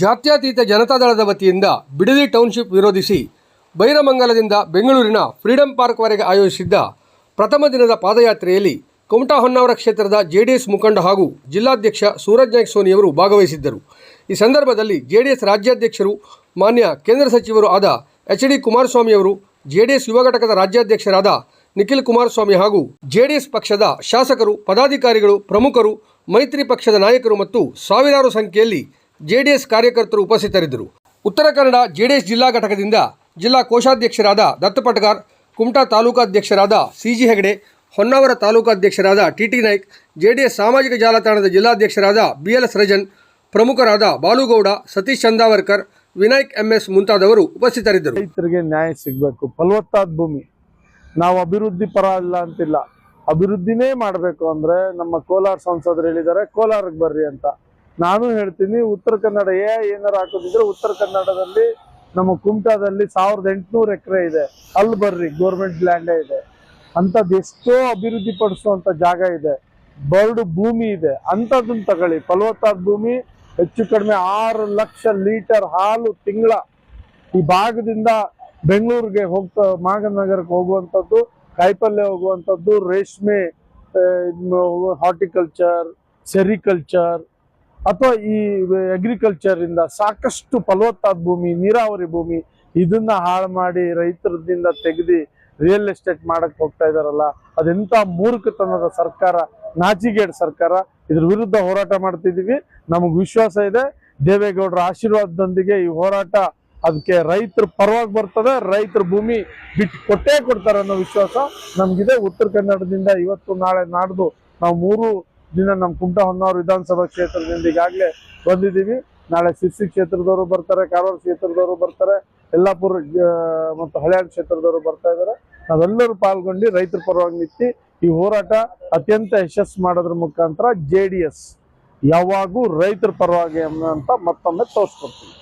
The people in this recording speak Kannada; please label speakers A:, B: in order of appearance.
A: ಜಾತ್ಯತೀತ ಜನತಾದಳದ ವತಿಯಿಂದ ಬಿಡದಿ ಟೌನ್ಶಿಪ್ ವಿರೋಧಿಸಿ ಬೈರಮಂಗಲದಿಂದ ಬೆಂಗಳೂರಿನ ಫ್ರೀಡಂ ಪಾರ್ಕ್ವರೆಗೆ ಆಯೋಜಿಸಿದ್ದ ಪ್ರಥಮ ದಿನದ ಪಾದಯಾತ್ರೆಯಲ್ಲಿ ಕುಮಟಾ ಹೊನ್ನಾವರ ಕ್ಷೇತ್ರದ ಜೆಡಿಎಸ್ ಮುಖಂಡ ಹಾಗೂ ಜಿಲ್ಲಾಧ್ಯಕ್ಷ ಸೂರಜ್ ನಾಯ್ಕ ಸೋನಿಯವರು ಭಾಗವಹಿಸಿದ್ದರು. ಈ ಸಂದರ್ಭದಲ್ಲಿ ಜೆಡಿಎಸ್ ರಾಜ್ಯಾಧ್ಯಕ್ಷರು ಮಾನ್ಯ ಕೇಂದ್ರ ಸಚಿವರು ಆದ ಎಚ್.ಡಿ. ಕುಮಾರಸ್ವಾಮಿ ಅವರು, ಜೆಡಿಎಸ್ ಯುವ ಘಟಕದ ರಾಜ್ಯಾಧ್ಯಕ್ಷರಾದ ನಿಖಿಲ್ ಕುಮಾರಸ್ವಾಮಿ ಹಾಗೂ ಜೆಡಿಎಸ್ ಪಕ್ಷದ ಶಾಸಕರು, ಪದಾಧಿಕಾರಿಗಳು, ಪ್ರಮುಖರು, ಮೈತ್ರಿ ಪಕ್ಷದ ನಾಯಕರು ಮತ್ತು ಸಾವಿರಾರು ಸಂಖ್ಯೆಯಲ್ಲಿ ಜೆಡಿಎಸ್ ಕಾರ್ಯಕರ್ತರು ಉಪಸ್ಥಿತರಿದ್ದರು. ಉತ್ತರ ಕನ್ನಡ ಜೆಡಿಎಸ್ ಜಿಲ್ಲಾ ಘಟಕದಿಂದ ಜಿಲ್ಲಾ ಕೋಶಾಧ್ಯಕ್ಷರಾದ ದತ್ತು ಪಟ್ಗಾರ್, ಕುಮಟಾ ತಾಲೂಕಾಧ್ಯಕ್ಷರಾದ ಸಿ.ಜಿ. ಹೆಗಡೆ, ಹೊನ್ನಾವರ ತಾಲೂಕಾಧ್ಯಕ್ಷರಾದ ಟಿ.ಟಿ. ನಾಯ್ಕ್, ಜೆಡಿಎಸ್ ಸಾಮಾಜಿಕ ಜಾಲತಾಣದ ಜಿಲ್ಲಾಧ್ಯಕ್ಷರಾದ ಬಿ.ಎಲ್.ಎಸ್. ರಜನ್, ಪ್ರಮುಖರಾದ ಬಾಲುಗೌಡ, ಸತೀಶ್ ಚಂದಾವರ್ಕರ್, ವಿನಾಯಕ್ ಎಂ.ಎಸ್. ಮುಂತಾದವರು ಉಪಸ್ಥಿತರಿದ್ದರು.
B: ರೈತರಿಗೆ ನ್ಯಾಯ ಸಿಗಬೇಕು. ಫಲವತ್ತಾದ ಭೂಮಿ. ನಾವು ಅಭಿವೃದ್ಧಿ ಪರ ಇಲ್ಲ ಅಂತಿಲ್ಲ, ಅಭಿವೃದ್ಧಿನೇ ಮಾಡಬೇಕು ಅಂದ್ರೆ ನಮ್ಮ ಕೋಲಾರ ಸಂಸದರು ಹೇಳಿದ್ದಾರೆ ಕೋಲಾರಕ್ಕೆ ಬರ್ರಿ ಅಂತ. ನಾನು ಹೇಳ್ತೀನಿ, ಉತ್ತರ ಕನ್ನಡ ಏನಾರು ಹಾಕೋದಿದ್ರೆ ಉತ್ತರ ಕನ್ನಡದಲ್ಲಿ ನಮ್ಮ ಕುಮಟಾದಲ್ಲಿ 1800 ಎಕರೆ ಇದೆ, ಅಲ್ಲಿ ಬರ್ರಿ, ಗೌರ್ಮೆಂಟ್ ಲ್ಯಾಂಡೇ ಇದೆ. ಅಂಥದ್ದು ಎಷ್ಟೋ ಅಭಿವೃದ್ಧಿ ಪಡಿಸುವಂತ ಜಾಗ ಇದೆ, ಬರಡು ಭೂಮಿ ಇದೆ, ಅಂಥದ್ದನ್ನ ತಗೊಳ್ಳಿ. ಫಲವತ್ತಾದ ಭೂಮಿ, ಹೆಚ್ಚು ಕಡಿಮೆ 6 ಲಕ್ಷ ಲೀಟರ್ ಹಾಲು ತಿಂಗಳ ಈ ಭಾಗದಿಂದ ಬೆಂಗಳೂರಿಗೆ ಮಾಗನಗರಕ್ಕೆ ಹೋಗುವಂಥದ್ದು, ಕಾಯಿಪಲ್ಯ ಹೋಗುವಂಥದ್ದು, ರೇಷ್ಮೆ, ಹಾರ್ಟಿಕಲ್ಚರ್, ಸೆರಿಕಲ್ಚರ್ ಅಥವಾ ಈ ಅಗ್ರಿಕಲ್ಚರ್ ಇಂದ ಸಾಕಷ್ಟು ಫಲವತ್ತಾದ ಭೂಮಿ, ನೀರಾವರಿ ಭೂಮಿ, ಇದನ್ನ ಹಾಳು ಮಾಡಿ ರೈತರದಿಂದ ತೆಗೆದು ರಿಯಲ್ ಎಸ್ಟೇಟ್ ಮಾಡಕ್ ಹೋಗ್ತಾ ಇದಾರಲ್ಲ, ಅದೆಂತ ಮೂರ್ಖತನದ ಸರ್ಕಾರ, ನಾಚಿಗೇಡ್ ಸರ್ಕಾರ. ಇದ್ರ ವಿರುದ್ಧ ಹೋರಾಟ ಮಾಡ್ತಿದೀವಿ. ನಮಗ್ ವಿಶ್ವಾಸ ಇದೆ, ದೇವೇಗೌಡರ ಆಶೀರ್ವಾದದೊಂದಿಗೆ ಈ ಹೋರಾಟ ಅದಕ್ಕೆ ರೈತರ ಪರವಾಗಿ ಬರ್ತದೆ, ರೈತರ ಭೂಮಿ ಬಿಟ್ಟು ಕೊಟ್ಟೇ ಕೊಡ್ತಾರೆ ಅನ್ನೋ ವಿಶ್ವಾಸ ನಮ್ಗಿದೆ. ಉತ್ತರ ಕನ್ನಡದಿಂದ ಇವತ್ತು, ನಾಳೆ, ನಾಡ್ದು ನಾವು 3 ದಿನ ನಮ್ಮ ಕುಮಟಾ ಹೊನ್ನಾವರ ವಿಧಾನಸಭಾ ಕ್ಷೇತ್ರದಿಂದ ಈಗಾಗಲೇ ಬಂದಿದ್ದೀವಿ. ನಾಳೆ ಸಿರ್ಸಿ ಕ್ಷೇತ್ರದವರು ಬರ್ತಾರೆ, ಕಾರವಾರ ಕ್ಷೇತ್ರದವರು ಬರ್ತಾರೆ, ಯಲ್ಲಾಪುರ ಮತ್ತು ಹಳೆಯಾಳ ಕ್ಷೇತ್ರದವರು ಬರ್ತಾ ಇದ್ದಾರೆ. ನಾವೆಲ್ಲರೂ ಪಾಲ್ಗೊಂಡು ರೈತರ ಪರವಾಗಿ ನಿಂತು ಈ ಹೋರಾಟ ಅತ್ಯಂತ ಯಶಸ್ಸು ಮಾಡೋದ್ರ ಮುಖಾಂತರ ಜೆಡಿಎಸ್ ಯಾವಾಗೂ ರೈತರ ಪರವಾಗಿ ಅಂತ ಮತ್ತೊಮ್ಮೆ ತೋರಿಸ್ಕೊಡ್ತೀವಿ.